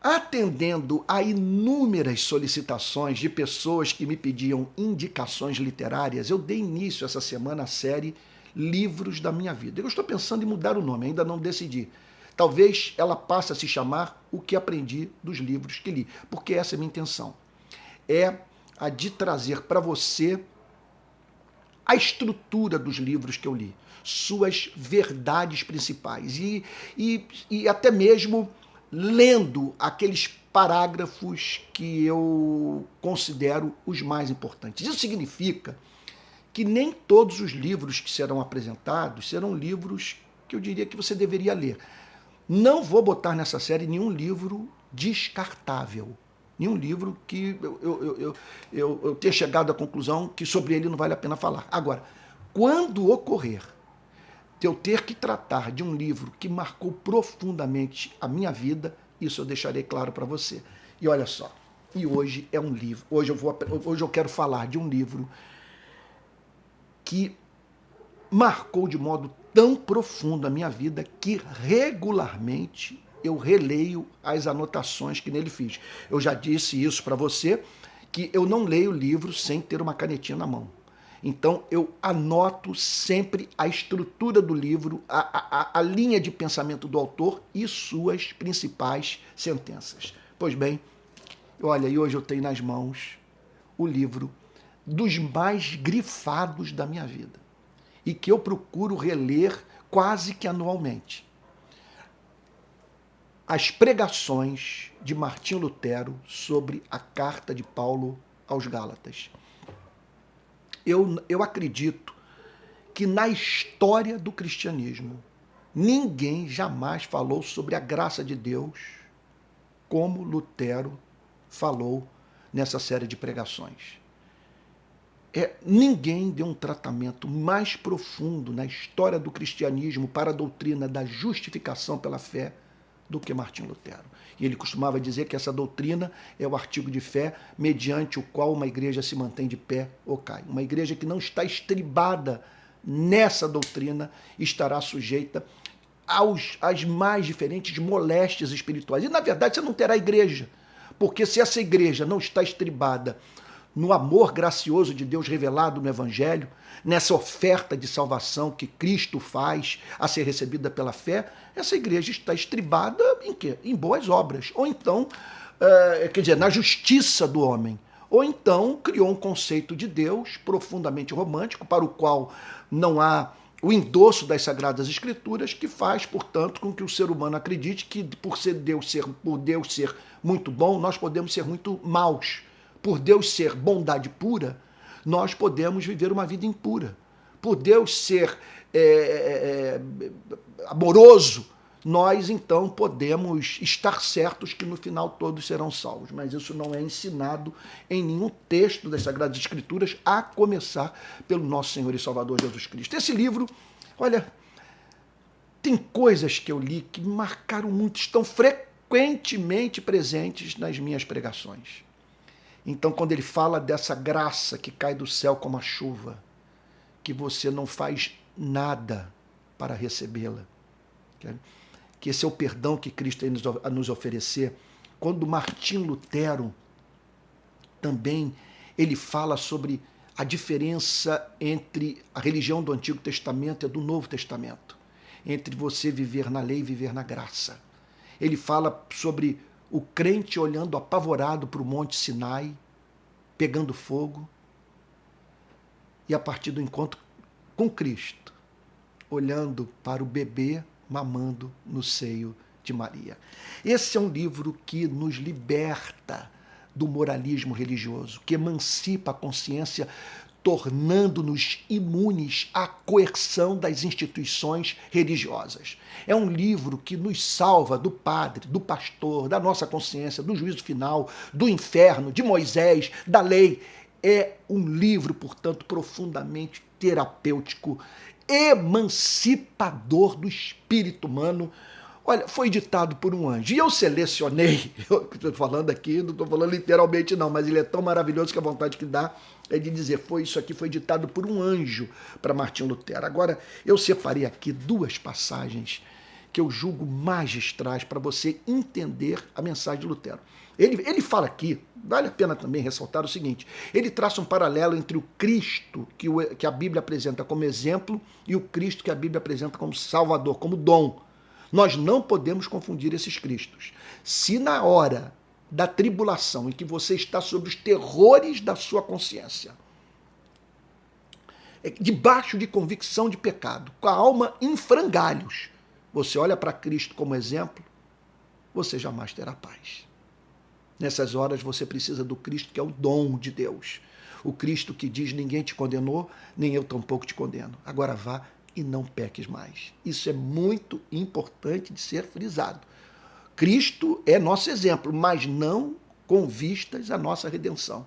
Atendendo a inúmeras solicitações de pessoas que me pediam indicações literárias, eu dei início essa semana à série Livros da Minha Vida. Eu estou pensando em mudar o nome, ainda não decidi. Talvez ela passe a se chamar O que Aprendi dos Livros que Li, porque essa é a minha intenção. É a de trazer para você a estrutura dos livros que eu li, suas verdades principais e até mesmo lendo aqueles parágrafos que eu considero os mais importantes. Isso significa que nem todos os livros que serão apresentados serão livros que eu diria que você deveria ler. Não vou botar nessa série nenhum livro descartável, nenhum livro que eu tenha chegado à conclusão que sobre ele não vale a pena falar. Agora, quando ocorrer de eu ter que tratar de um livro que marcou profundamente a minha vida, isso eu deixarei claro para você. E olha só, e hoje é um livro, hoje eu quero falar de um livro que marcou de modo tão profundo a minha vida que regularmente eu releio as anotações que nele fiz. Eu já disse isso para você, que eu não leio livro sem ter uma canetinha na mão. Então, eu anoto sempre a estrutura do livro, a linha de pensamento do autor e suas principais sentenças. Pois bem, olha, e hoje eu tenho nas mãos o livro dos mais grifados da minha vida e que eu procuro reler quase que anualmente. As pregações de Martinho Lutero sobre a carta de Paulo aos Gálatas. Eu acredito que na história do cristianismo, ninguém jamais falou sobre a graça de Deus como Lutero falou nessa série de pregações. Ninguém deu um tratamento mais profundo na história do cristianismo para a doutrina da justificação pela fé do que Martinho Lutero. E ele costumava dizer que essa doutrina é o artigo de fé mediante o qual uma igreja se mantém de pé ou cai. Uma igreja que não está estribada nessa doutrina estará sujeita às mais diferentes moléstias espirituais. E, na verdade, você não terá igreja, porque se essa igreja não está estribada no amor gracioso de Deus revelado no Evangelho, nessa oferta de salvação que Cristo faz a ser recebida pela fé, essa igreja está estribada em quê? Em boas obras. Ou então, na justiça do homem. Ou então criou um conceito de Deus profundamente romântico, para o qual não há o endosso das Sagradas Escrituras, que faz, portanto, com que o ser humano acredite que por Deus ser muito bom, nós podemos ser muito maus. Por Deus ser bondade pura, nós podemos viver uma vida impura. Por Deus ser amoroso, nós então podemos estar certos que no final todos serão salvos. Mas isso não é ensinado em nenhum texto das Sagradas Escrituras, a começar pelo nosso Senhor e Salvador Jesus Cristo. Esse livro, olha, tem coisas que eu li que me marcaram muito, estão frequentemente presentes nas minhas pregações. Então, quando ele fala dessa graça que cai do céu como a chuva, que você não faz nada para recebê-la, que esse é o perdão que Cristo tem a nos oferecer. Quando Martinho Lutero também ele fala sobre a diferença entre a religião do Antigo Testamento e a do Novo Testamento, entre você viver na lei e viver na graça. Ele fala sobre o crente olhando apavorado para o Monte Sinai, pegando fogo, e a partir do encontro com Cristo, olhando para o bebê mamando no seio de Maria. Esse é um livro que nos liberta do moralismo religioso, que emancipa a consciência, tornando-nos imunes à coerção das instituições religiosas. É um livro que nos salva do padre, do pastor, da nossa consciência, do juízo final, do inferno, de Moisés, da lei. É um livro, portanto, profundamente terapêutico, emancipador do espírito humano. Olha, foi ditado por um anjo. E eu selecionei, eu estou falando aqui, não estou falando literalmente não, mas ele é tão maravilhoso que a vontade que dá é de dizer, isso aqui foi ditado por um anjo para Martinho Lutero. Agora, eu separei aqui duas passagens que eu julgo magistrais para você entender a mensagem de Lutero. Ele fala aqui, vale a pena também ressaltar o seguinte, ele traça um paralelo entre o Cristo que a Bíblia apresenta como exemplo e o Cristo que a Bíblia apresenta como Salvador, como dom. Nós não podemos confundir esses Cristos. Se na hora da tribulação em que você está sob os terrores da sua consciência, debaixo de convicção de pecado, com a alma em frangalhos, você olha para Cristo como exemplo, você jamais terá paz. Nessas horas você precisa do Cristo que é o dom de Deus. O Cristo que diz, ninguém te condenou, nem eu tampouco te condeno. Agora vá e não peques mais. Isso é muito importante de ser frisado. Cristo é nosso exemplo, mas não com vistas à nossa redenção.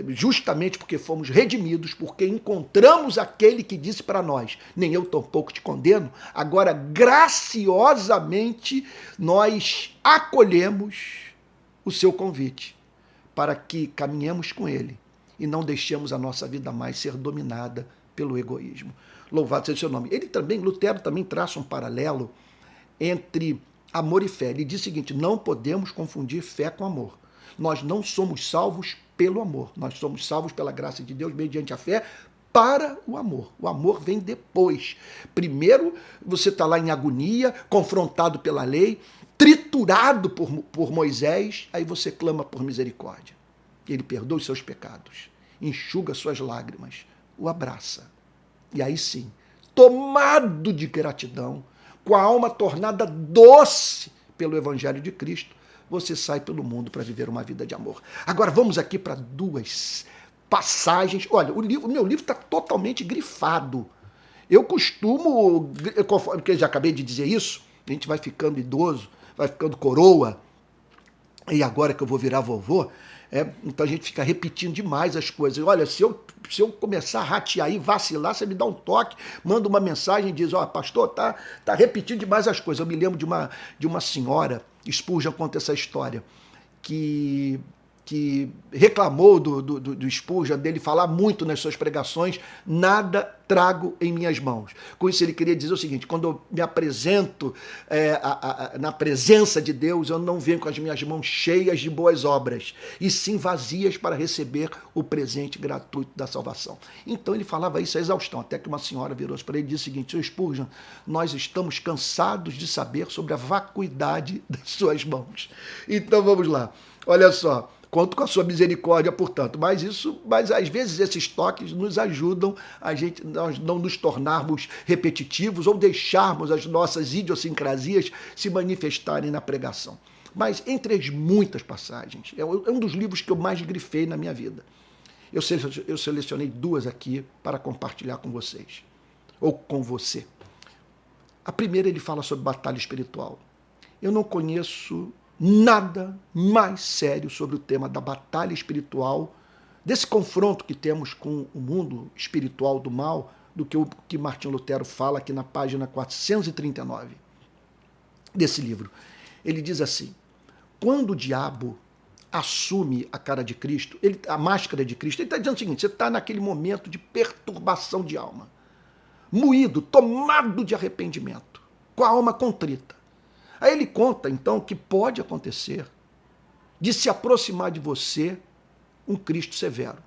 Justamente porque fomos redimidos, porque encontramos aquele que disse para nós, nem eu tampouco te condeno, agora graciosamente nós acolhemos o seu convite para que caminhemos com ele e não deixemos a nossa vida mais ser dominada pelo egoísmo. Louvado seja o seu nome. Lutero também traça um paralelo entre amor e fé. Ele diz o seguinte, não podemos confundir fé com amor. Nós não somos salvos pelo amor, nós somos salvos pela graça de Deus mediante a fé para o amor. O amor vem depois. Primeiro você está lá em agonia, confrontado pela lei, triturado por Moisés, aí você clama por misericórdia. Ele perdoa os seus pecados, enxuga suas lágrimas, o abraça. E aí sim, tomado de gratidão, com a alma tornada doce pelo Evangelho de Cristo, você sai pelo mundo para viver uma vida de amor. Agora vamos aqui para duas passagens. Olha, o meu livro está totalmente grifado. Eu costumo, porque eu já acabei de dizer isso, a gente vai ficando idoso, vai ficando coroa, e agora que eu vou virar vovô, então a gente fica repetindo demais as coisas. Olha, se eu começar a ratear e vacilar, você me dá um toque, manda uma mensagem e diz, pastor, tá repetindo demais as coisas. Eu me lembro de uma senhora, Spurgeon conta essa história, que reclamou do Spurgeon, dele falar muito nas suas pregações, nada trago em minhas mãos. Com isso ele queria dizer o seguinte, quando eu me apresento na presença de Deus, eu não venho com as minhas mãos cheias de boas obras, e sim vazias para receber o presente gratuito da salvação. Então ele falava isso a exaustão, até que uma senhora virou-se para ele e disse o seguinte, Sr. Spurgeon, nós estamos cansados de saber sobre a vacuidade das suas mãos. Então vamos lá, olha só, conto com a sua misericórdia, portanto. Mas às vezes esses toques nos ajudam nós não nos tornarmos repetitivos ou deixarmos as nossas idiosincrasias se manifestarem na pregação. Mas entre as muitas passagens, é um dos livros que eu mais grifei na minha vida. Eu selecionei duas aqui para compartilhar com vocês, ou com você. A primeira ele fala sobre batalha espiritual. Eu não conheço nada mais sério sobre o tema da batalha espiritual, desse confronto que temos com o mundo espiritual do mal, do que o que Martinho Lutero fala aqui na página 439 desse livro. Ele diz assim, quando o diabo assume a cara de Cristo, a máscara de Cristo, ele está dizendo o seguinte, você está naquele momento de perturbação de alma, moído, tomado de arrependimento, com a alma contrita. Aí ele conta, então, que pode acontecer de se aproximar de você um Cristo severo.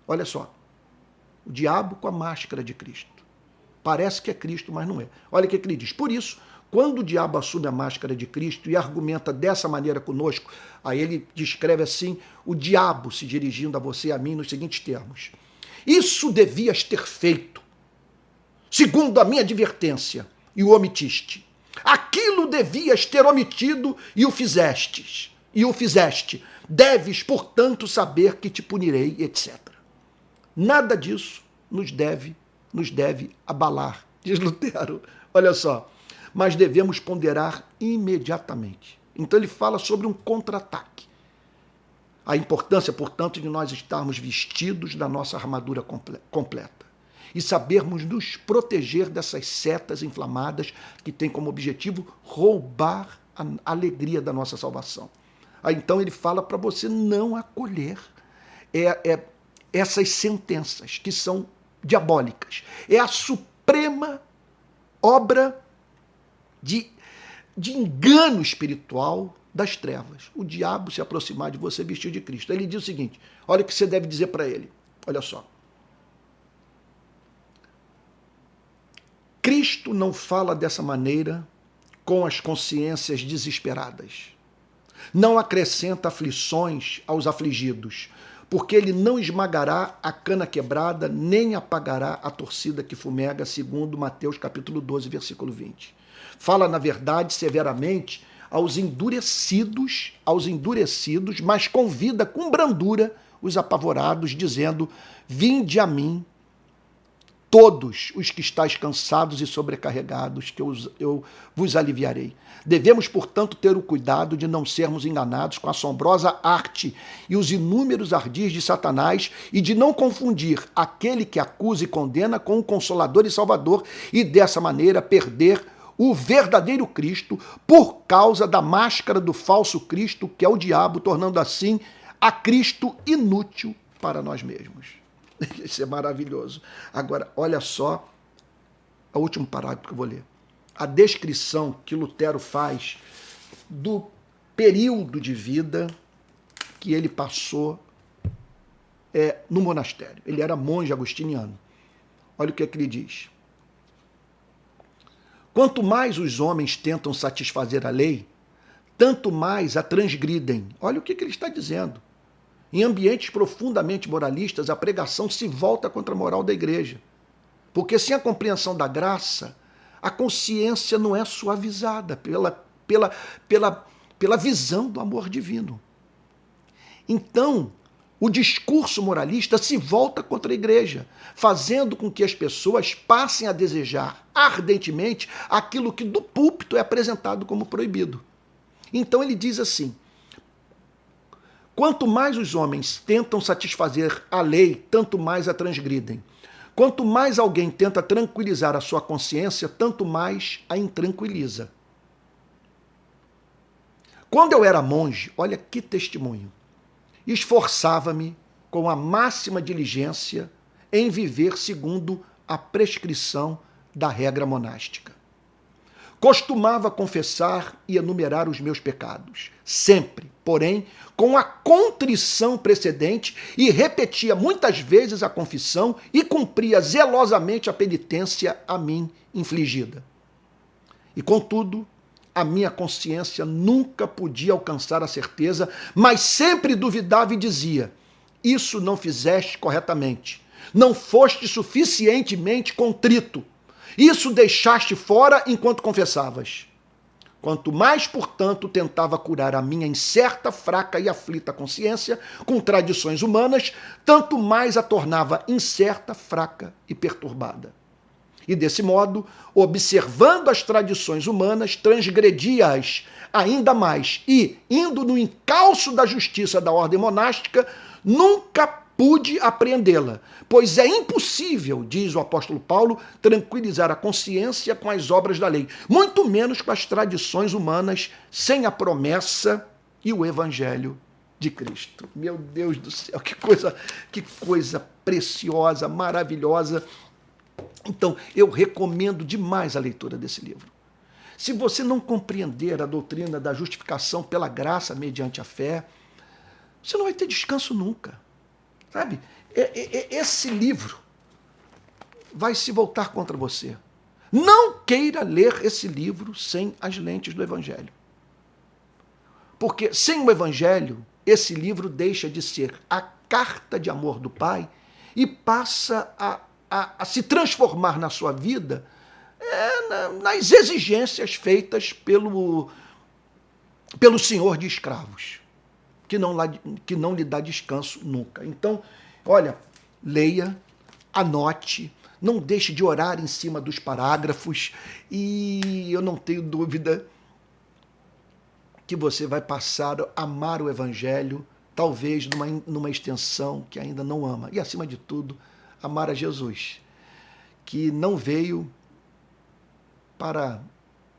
Olha só, o diabo com a máscara de Cristo. Parece que é Cristo, mas não é. Olha o que ele diz. Por isso, quando o diabo assume a máscara de Cristo e argumenta dessa maneira conosco, aí ele descreve assim, o diabo se dirigindo a você e a mim nos seguintes termos. Isso devias ter feito, segundo a minha advertência, e o omitiste. Aquilo devias ter omitido e o fizeste. Deves, portanto, saber que te punirei, etc. Nada disso nos deve abalar, diz Lutero. Olha só, mas devemos ponderar imediatamente. Então ele fala sobre um contra-ataque. A importância, portanto, de nós estarmos vestidos da nossa armadura completa e sabermos nos proteger dessas setas inflamadas que têm como objetivo roubar a alegria da nossa salvação. Aí, então ele fala para você não acolher essas sentenças que são diabólicas. É a suprema obra de engano espiritual das trevas. O diabo se aproximar de você vestido de Cristo. Ele diz o seguinte, olha o que você deve dizer para ele. Olha só. Cristo não fala dessa maneira com as consciências desesperadas. Não acrescenta aflições aos afligidos, porque ele não esmagará a cana quebrada, nem apagará a torcida que fumega, segundo Mateus capítulo 12, versículo 20. Fala, na verdade, severamente aos endurecidos, mas convida com brandura os apavorados, dizendo, vinde a mim, todos os que estáis cansados e sobrecarregados, que eu vos aliviarei. Devemos, portanto, ter o cuidado de não sermos enganados com a assombrosa arte e os inúmeros ardis de Satanás e de não confundir aquele que acusa e condena com o Consolador e Salvador e, dessa maneira, perder o verdadeiro Cristo por causa da máscara do falso Cristo, que é o diabo, tornando assim a Cristo inútil para nós mesmos. Isso é maravilhoso. Agora, olha só o último parágrafo que eu vou ler. A descrição que Lutero faz do período de vida que ele passou no monastério. Ele era monge agostiniano. Olha o que ele diz. Quanto mais os homens tentam satisfazer a lei, tanto mais a transgridem. Olha o que ele está dizendo. Em ambientes profundamente moralistas, a pregação se volta contra a moral da igreja. Porque sem a compreensão da graça, a consciência não é suavizada pela visão do amor divino. Então, o discurso moralista se volta contra a igreja, fazendo com que as pessoas passem a desejar ardentemente aquilo que do púlpito é apresentado como proibido. Então ele diz assim, quanto mais os homens tentam satisfazer a lei, tanto mais a transgridem. Quanto mais alguém tenta tranquilizar a sua consciência, tanto mais a intranquiliza. Quando eu era monge, olha que testemunho, esforçava-me com a máxima diligência em viver segundo a prescrição da regra monástica. Costumava confessar e enumerar os meus pecados, sempre, porém, com a contrição precedente e repetia muitas vezes a confissão e cumpria zelosamente a penitência a mim infligida. E, contudo, a minha consciência nunca podia alcançar a certeza, mas sempre duvidava e dizia, isso não fizeste corretamente, não foste suficientemente contrito, isso deixaste fora enquanto confessavas. Quanto mais, portanto, tentava curar a minha incerta, fraca e aflita consciência com tradições humanas, tanto mais a tornava incerta, fraca e perturbada. E desse modo, observando as tradições humanas, transgredia-as ainda mais e, indo no encalço da justiça da ordem monástica, nunca pude apreendê-la, pois é impossível, diz o apóstolo Paulo, tranquilizar a consciência com as obras da lei, muito menos com as tradições humanas, sem a promessa e o evangelho de Cristo. Meu Deus do céu, que coisa preciosa, maravilhosa. Então, eu recomendo demais a leitura desse livro. Se você não compreender a doutrina da justificação pela graça mediante a fé, você não vai ter descanso nunca. Sabe? Esse livro vai se voltar contra você. Não queira ler esse livro sem as lentes do Evangelho. Porque sem o Evangelho, esse livro deixa de ser a carta de amor do Pai e passa a se transformar na sua vida nas exigências feitas pelo senhor de escravos, que não lhe dá descanso nunca. Então, olha, leia, anote, não deixe de orar em cima dos parágrafos e eu não tenho dúvida que você vai passar a amar o Evangelho, talvez numa extensão que ainda não ama. E, acima de tudo, amar a Jesus, que não veio para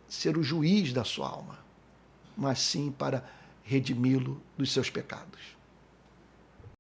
ser o juiz da sua alma, mas sim para redimi-lo dos seus pecados.